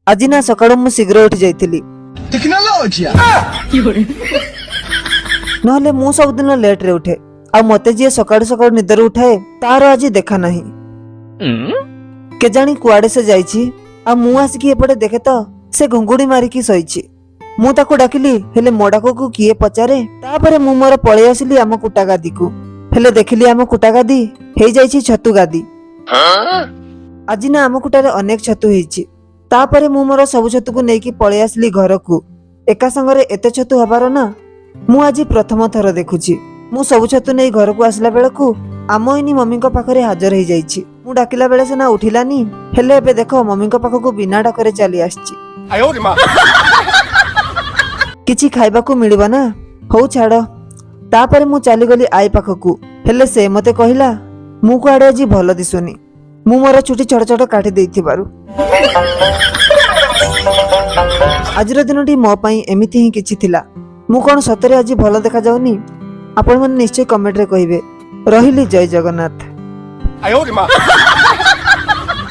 आज ना सकाळु मु शीघ्र उठी जाइथिली नहले मु सब दिन लेट रे उठे आ मते जे सकाळु सकाळु निदर उठाए तार आज देखा नहीं केजाणी कुआडे से जाइछि आ मु आसिकी एपटे देखे तो से घुंगुड़ी मारिकी सईछि मु ताको डाकिली हेले मो डाको को किए पचारे तापरे मु मोर पळे आसिली आम कुटा गादी को हेले देखिली आम कुटा गादी हेई जाइछि छतु गादी आज ना आम कुटारे अनेक छतु हेइछि तापरे मु मोर सब छतु को नेकी पळे आसिली घर को एका संगरे एते छतु हबार ना मु आज प्रथम थर देखुछि मु सब छतु नै घर को आसला बेला को आम इनी मम्मी को पाखरे हाजर हे जाइछि मु डाकिला बेले से ना उठिलानी हेले एबे देखो मम्मी को पाख को बिना डाकरे चली आछि किछि खाइबा को मिलिबा ना हो छाड़ तापरे मु चली गली आई पाख को हेले से मते कहिला मु को आडे आज भलो दिसुनी मु मोर छुटी छोट छोट काटी देइथिबारु आज दिनटी मो पई एमिति ही किछि थिला मु कोन सतरे आज भलो देखा जाउनी आपण मन निश्चय कमेंट रे कहिबे रहिली जय जगन्नाथ।